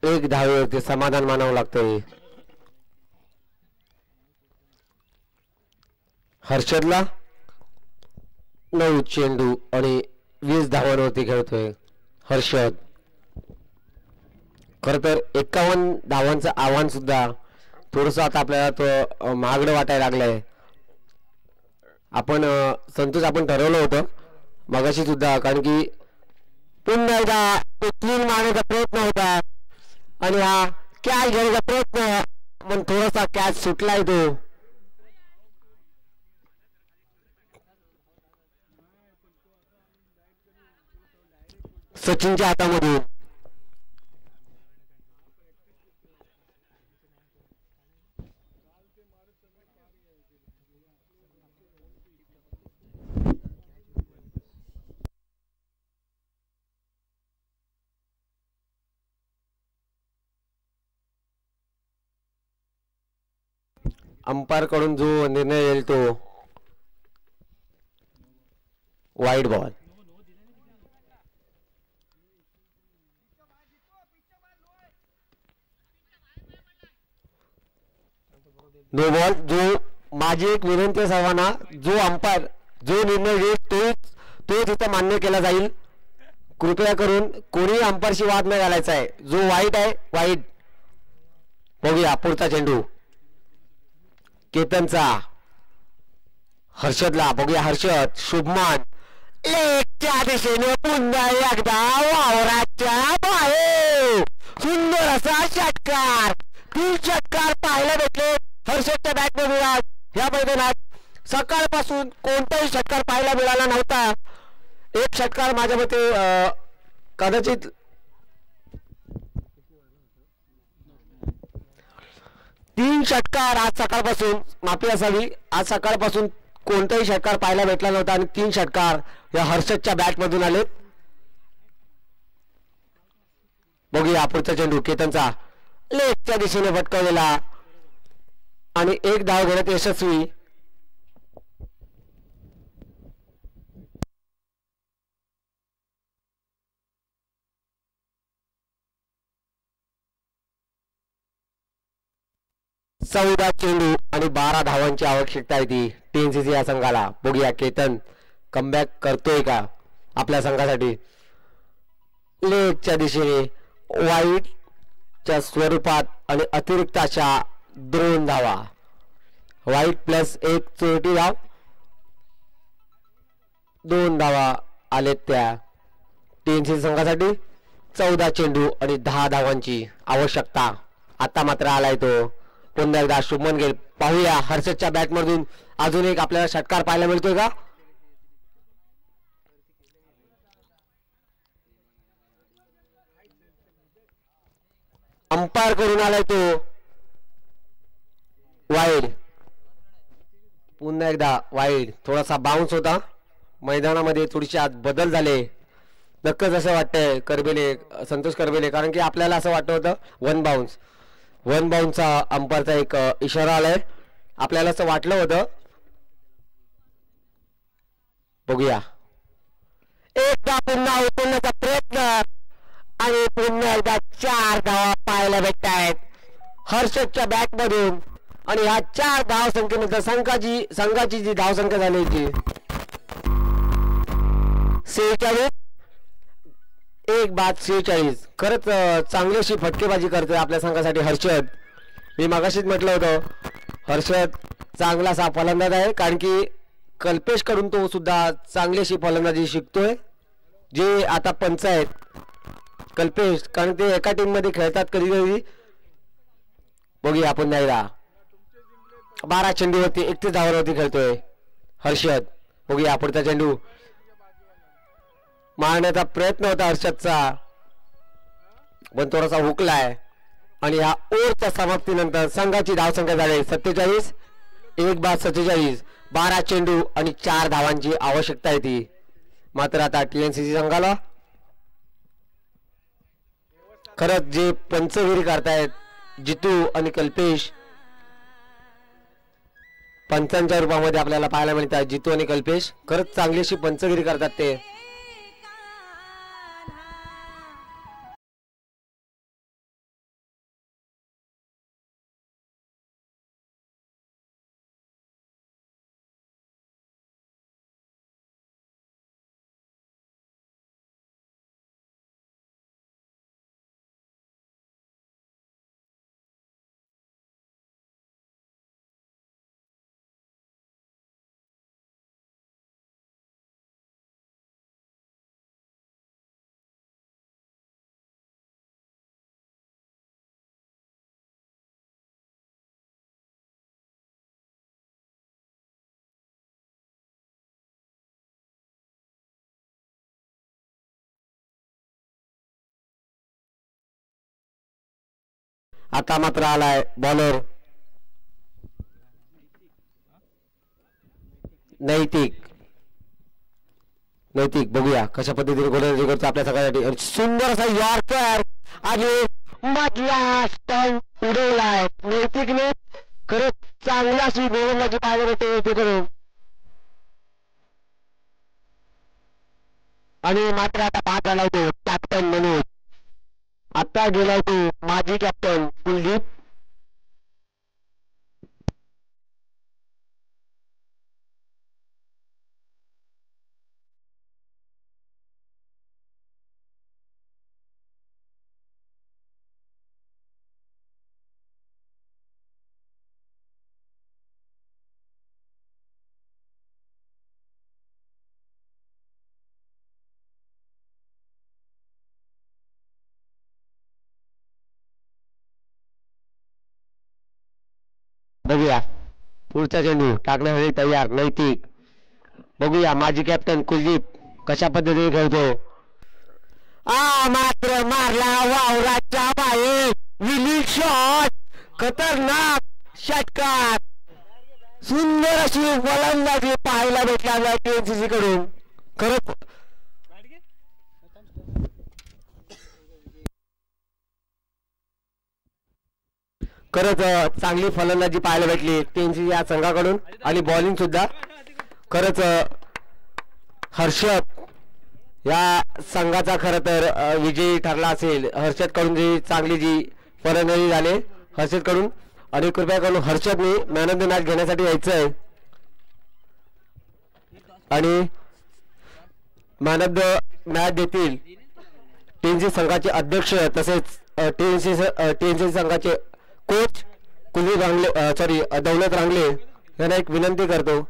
एक धावेवरती समाधान मानावं लागतंय. हर्षदला 9 चेंडू आणि 20 धावांवरती खेळतोय हर्षद. खर तर 51 धावांचं आव्हान सुद्धा थोडस आता आपल्याला तो महागडं वाटायला लागलंय. आपण संतोष आपण ठरवलं होतं मगाशी सुद्धा कारण की पुन्हा एकदा उचलून मारण्याचा प्रयत्न होता आणि हा कॅच घेण्याचा प्रयत्न पण थोडासा कॅच सुटलाय तो. सचिनच्या हातामधून अंपायर कडून जो निर्णय येईल तो वाईड बॉल. No ball. जो माझी एक विनंती सर्वांना, जो अंपायर जो निर्णय घेईल तो तिथं मान्य केला जाईल. कृपया करून कोणी अंपायरशी वाद न घालायचा आहे. जो वाईट आहे वाईट. बघूया पुढचा चेंडू केतनचा हर्षदला. बघूया हर्षद. शुभमान लेगच्या दिशेने पुन्हा एकदा वावराच्या बाहेर सुंदर असा षटकार. 3 षटकार पाहायला भेटले हर्षदच्या बॅटमधून आज या मैदानात. सकाळपासून कोणताही षटकार पाहायला मिळाला नव्हता. एक षटकार माझ्या मते कदाचित 3 षटकार आज सकाळपासून माफी असावी. आज सकाळपासून कोणताही षटकार पाहायला भेटला नव्हता आणि 3 षटकार या हर्षदच्या बॅटमधून आले. बघूया पुढचा चेंडू केतनचा लेगच्या दिशेने फटकवलेला आणि 1 धाव घेण्यात यशस्वी. चौदा चेंडू आणि 12 धावांची आवश्यकता आहे ती TNCC या संघाला. बघूया केतन कमबॅक करतोय का आपल्या संघासाठी. लेगच्या दिशेने वाईटच्या स्वरूपात आणि अतिरिक्त अशा 2 धावा. वाईट प्लस 1 चोरटी धाव. 2 धावा आलेत त्या TNCC संघासाठी. 14 चेंडू आणि 10 धावांची आवश्यकता. आता मात्र आलाय तो पुन्हा एकदा शुभमन गिल. पाहूया हर्षदच्या बॅटमधून अजून एक आपल्याला षटकार पाहायला मिळतोय का. अंपायर करून आलाय तो वाईड. पुन्हा एकदा वाईड. थोडासा बाउन्स होता. मैदानामध्ये थोडीशी आज बदल झाले. नक्कीच असं वाटतंय करबेले संतोष करबेले कारण की आपल्याला असं वाटत होतं 1 बाउन्सचा अंपायरचा एक इशारा आलाय. आपल्याला असं वाटलं होतं. बघूया एकदा पुन्हा उचलण्याचा प्रयत्न आणि पुन्हा एकदा 4 धावा पाहायला भेटत आहेत हर्षदच्या बॅटमधून. आणि ह्या 4 धाव संख्येनंतर संघाची जी धावसंख्या झाली ती 46. 1-46. खरंच चांगली अशी फटकेबाजी करतोय आपल्या संघासाठी हर्षद. मी मगाशीच म्हटलं होतं हर्षद चांगलासा फलंदाज आहे कारण की कल्पेश कडून तो सुद्धा चांगली अशी फलंदाजी शिकतोय. जे आता पंच आहेत कल्पेश, कारण ते एका टीम मध्ये खेळतात कधी कधी. बघूया आपण नाही 12 चेंडूवरती 31 धावांवरती खेळतोय हर्षद. बघूया पुढचा चेंडू मारण्याचा प्रयत्न होता हर्षदचा, पण थोडासा हुकलाय. आणि या ओव्हरच्या समाप्तीनंतर संघाची धावसंख्या झाली 47. 1/47. 12 चेंडू आणि 4 धावांची आवश्यकता आहे ती. मात्र आता TNCC संघाला खरंच जे पंचगिरी करतायत जितू आणि कल्पेश, पंचांच्या रूपामध्ये आपल्याला पाहायला मिळतात. जितू आणि कल्पेश खरंच चांगली अशी पंचगिरी करतात ते. आता मात्र आलाय बॉलर नैतिक. बघूया कशा पद्धतीने गोलंदाजी करतो आपल्या सगळ्यासाठी. सुंदर असा यॉर्कर आणि मधला स्टंप उडवलाय नैतिकने. खरंच चांगली अशी गोलंदाजी पाहायला भेटते करून. आणि मात्र आता पाहत आलाय तो कॅप्टन म्हणून. आता गेलाय तो माजी कॅप्टन कुलदीप. बघूया पुढचा चेंडू टाकण्यासाठी तयार नैतिक. बघूया माजी कॅप्टन कुलदीप कशा पद्धतीने खेळतो. मात्र मारला वावराच्या बाहेर. विली शॉट, खतरनाक षटकार. सुंदर अशी गोलंदाजी पाहायला भेटला TNCC कडून. खरंच चांगली फलंदाजी पाहायला भेटली TNCC या संघाकडून. आणि बॉलिंग सुद्धा खरंच हर्षद या संघाचा खरं तर विजयी ठरला असेल. हर्षद कडून जी चांगली जी फलंदाजी झाली हर्षद कडून. आणि कृपया करून हर्षदने मॅन ऑफ द मॅच घेण्यासाठी यायचं आहे. आणि मॅन ऑफ द मॅच देतील TNCC संघाचे अध्यक्ष तसेच TNCC संघाचे कोच कुलदीप रांगले दौलत रांगले यांना एक विनंती करतो.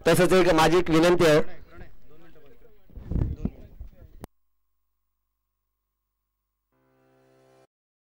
तसंच एक माझी एक विनंती आहे